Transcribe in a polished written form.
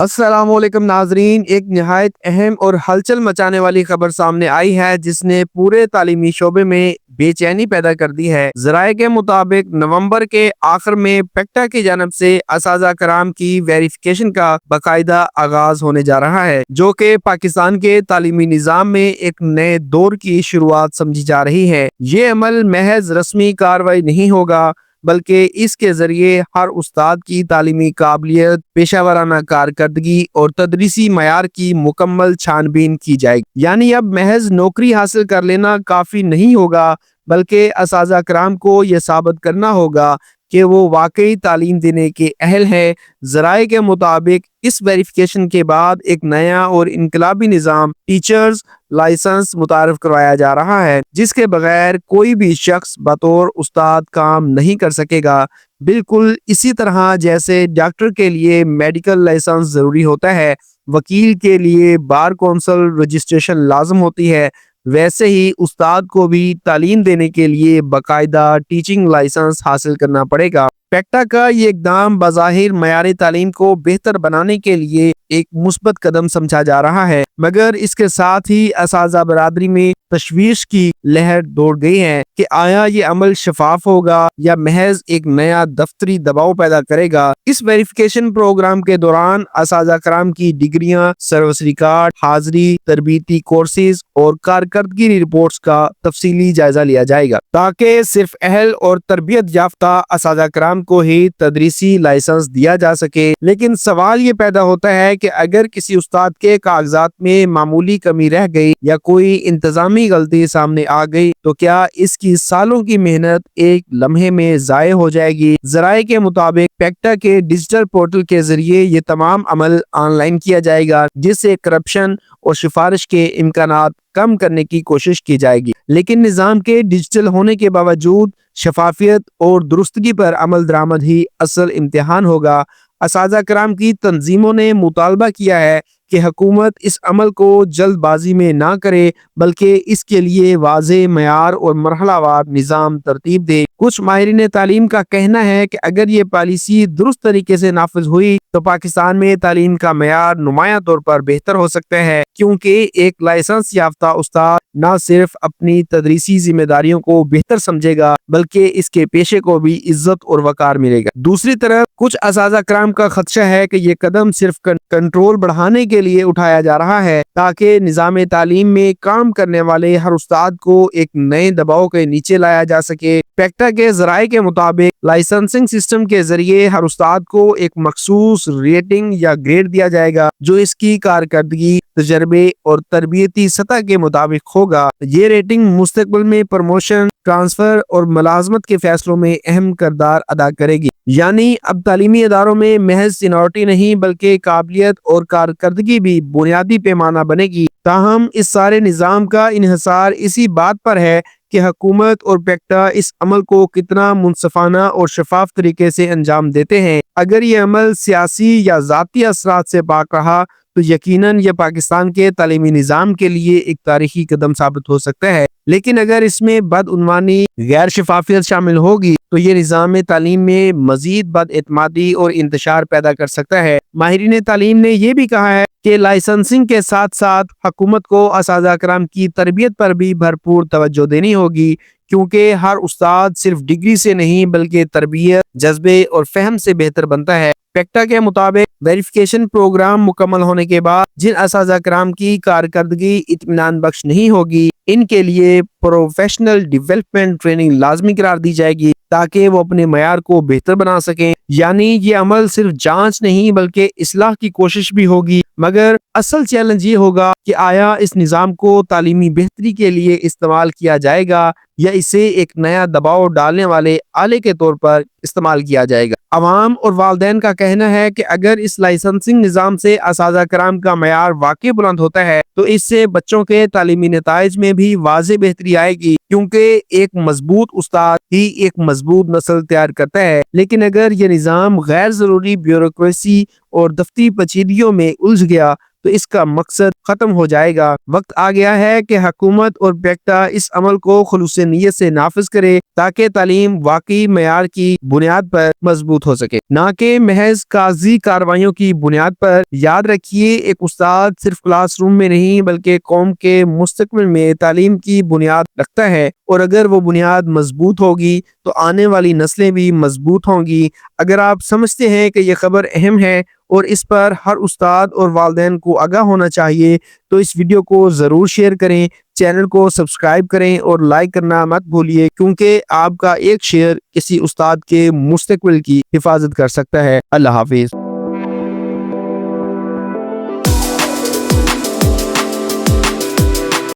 السلام علیکم ناظرین، ایک نہایت اہم اور ہلچل مچانے والی خبر سامنے آئی ہے جس نے پورے تعلیمی شعبے میں بے چینی پیدا کر دی ہے۔ ذرائع کے مطابق نومبر کے آخر میں پیکٹا کی جانب سے اساتذہ کرام کی ویریفیکیشن کا باقاعدہ آغاز ہونے جا رہا ہے، جو کہ پاکستان کے تعلیمی نظام میں ایک نئے دور کی شروعات سمجھی جا رہی ہے۔ یہ عمل محض رسمی کارروائی نہیں ہوگا، بلکہ اس کے ذریعے ہر استاد کی تعلیمی قابلیت، پیشہ ورانہ کارکردگی اور تدریسی معیار کی مکمل چھان بین کی جائے گی۔ یعنی اب محض نوکری حاصل کر لینا کافی نہیں ہوگا، بلکہ اساتذہ کرام کو یہ ثابت کرنا ہوگا کہ وہ واقعی تعلیم دینے کے اہل ہیں۔ ذرائع کے مطابق اس ویریفیکیشن کے بعد ایک نیا اور انقلابی نظام ٹیچرز لائسنس متعارف کروایا جا رہا ہے، جس کے بغیر کوئی بھی شخص بطور استاد کام نہیں کر سکے گا۔ بالکل اسی طرح جیسے ڈاکٹر کے لیے میڈیکل لائسنس ضروری ہوتا ہے، وکیل کے لیے بار کونسل رجسٹریشن لازم ہوتی ہے، ویسے ہی استاد کو بھی تعلیم دینے کے لیے باقاعدہ ٹیچنگ لائسنس حاصل کرنا پڑے گا۔ پیکٹا کا یہ اقدام بظاہر معیار تعلیم کو بہتر بنانے کے لیے ایک مثبت قدم سمجھا جا رہا ہے، مگر اس کے ساتھ ہی اساتذہ برادری میں تشویش کی لہر دوڑ گئی ہے کہ آیا یہ عمل شفاف ہوگا یا محض ایک نیا دفتری دباؤ پیدا کرے گا۔ اس ویریفیکیشن پروگرام کے دوران اساتذہ کرام کی ڈگریاں، سروس ریکارڈ، حاضری، تربیتی کورسز اور کارکردگی رپورٹس کا تفصیلی جائزہ لیا جائے گا، تاکہ صرف اہل اور تربیت یافتہ اساتذہ کرام کو ہی تدریسی لائسنس دیا جا سکے۔ لیکن سوال یہ پیدا ہوتا ہے کہ اگر کسی استاد کے کاغذات میں معمولی کمی رہ گئی یا کوئی انتظامی غلطی سامنے آ گئی تو کیا اس کی سالوں کی محنت ایک لمحے میں ضائع ہو جائے گی؟ ذرائع کے مطابق پیکٹا کے ڈیجیٹل پورٹل کے ذریعے یہ تمام عمل آن لائن کیا جائے گا، جس سے کرپشن اور سفارش کے امکانات کم کرنے کی کوشش کی جائے گی۔ لیکن نظام کے ڈیجیٹل ہونے کے باوجود شفافیت اور درستگی پر عمل درآمد ہی اصل امتحان ہوگا۔ اساتذہ کرام کی تنظیموں نے مطالبہ کیا ہے کہ حکومت اس عمل کو جلد بازی میں نہ کرے، بلکہ اس کے لیے واضح معیار اور مرحلہ وار نظام ترتیب دے۔ کچھ ماہرین تعلیم کا کہنا ہے کہ اگر یہ پالیسی درست طریقے سے نافذ ہوئی تو پاکستان میں تعلیم کا معیار نمایاں طور پر بہتر ہو سکتا ہے، کیونکہ ایک لائسنس یافتہ استاد نہ صرف اپنی تدریسی ذمہ داریوں کو بہتر سمجھے گا، بلکہ اس کے پیشے کو بھی عزت اور وقار ملے گا۔ دوسری طرف کچھ اساتذہ کرام کا خدشہ ہے کہ یہ قدم صرف کنٹرول بڑھانے کے لیے اٹھایا جا رہا ہے، تاکہ نظام تعلیم میں کام کرنے والے ہر استاد کو ایک نئے دباؤ کے نیچے لایا جا سکے۔ پیکٹا کے ذرائع کے مطابق لائسنسنگ سسٹم کے ذریعے ہر استاد کو ایک مخصوص ریٹنگ یا گریڈ دیا جائے گا، جو اس کی کارکردگی، تجربے اور تربیتی سطح کے مطابق ہوگا۔ یہ ریٹنگ مستقبل میں پروموشن، ٹرانسفر اور ملازمت کے فیصلوں میں اہم کردار ادا کرے گی۔ یعنی اب تعلیمی اداروں میں محض سینیورٹی نہیں بلکہ قابلیت اور کارکردگی بھی بنیادی پیمانہ بنے گی۔ تاہم اس سارے نظام کا انحصار اسی بات پر ہے کہ حکومت اور پیکٹا اس عمل کو کتنا منصفانہ اور شفاف طریقے سے انجام دیتے ہیں۔ اگر یہ عمل سیاسی یا ذاتی اثرات سے پاک رہا تو یقیناً یہ پاکستان کے تعلیمی نظام کے لیے ایک تاریخی قدم ثابت ہو سکتا ہے، لیکن اگر اس میں بدعنوانی، غیر شفافیت شامل ہوگی تو یہ نظام تعلیم میں مزید بد اعتمادی اور انتشار پیدا کر سکتا ہے۔ ماہرین تعلیم نے یہ بھی کہا ہے کہ لائسنسنگ کے ساتھ ساتھ حکومت کو اساتذہ کرام کی تربیت پر بھی بھرپور توجہ دینی ہوگی، کیونکہ ہر استاد صرف ڈگری سے نہیں بلکہ تربیت، جذبے اور فہم سے بہتر بنتا ہے۔ پیکٹا کے مطابق ویریفیکیشن پروگرام مکمل ہونے کے بعد جن اساتذہ کرام کی کارکردگی اطمینان بخش نہیں ہوگی، ان کے لیے پروفیشنل ڈیولپمنٹ ٹریننگ لازمی قرار دی جائے گی، تاکہ وہ اپنے معیار کو بہتر بنا سکیں۔ یعنی یہ عمل صرف جانچ نہیں بلکہ اصلاح کی کوشش بھی ہوگی، مگر اصل چیلنج یہ ہوگا کہ آیا اس نظام کو تعلیمی بہتری کے لیے استعمال کیا جائے گا یا اسے ایک نیا دباؤ ڈالنے والے آلے کے طور پر استعمال کیا جائے گا۔ عوام اور والدین کا کہنا ہے کہ اگر اس لائسنسنگ نظام سے اساتذہ کرام کا معیار واقعی بلند ہوتا ہے تو اس سے بچوں کے تعلیمی نتائج میں بھی واضح بہتری آئے گی، کیونکہ ایک مضبوط استاد ہی ایک مضبوط نسل تیار کرتا ہے۔ لیکن اگر یہ نظام غیر ضروری بیوروکریسی اور دفتری پیچیدگیوں میں الجھ گیا تو اس کا مقصد ختم ہو جائے گا۔ وقت آ گیا ہے کہ حکومت اور پیکٹا اس عمل کو خلوص نیت سے نافذ کرے تاکہ تعلیم واقعی معیار کی بنیاد پر مضبوط ہو سکے، نہ کہ محض کاغذی کارروائیوں کی بنیاد پر۔ یاد رکھیے، ایک استاد صرف کلاس روم میں نہیں بلکہ قوم کے مستقبل میں تعلیم کی بنیاد رکھتا ہے، اور اگر وہ بنیاد مضبوط ہوگی تو آنے والی نسلیں بھی مضبوط ہوں گی۔ اگر آپ سمجھتے ہیں کہ یہ خبر اہم ہے اور اس پر ہر استاد اور والدین کو آگاہ ہونا چاہیے تو اس ویڈیو کو ضرور شیئر کریں، چینل کو سبسکرائب کریں اور لائک کرنا مت بھولیے، کیونکہ آپ کا ایک شیئر کسی استاد کے مستقبل کی حفاظت کر سکتا ہے۔ اللہ حافظ۔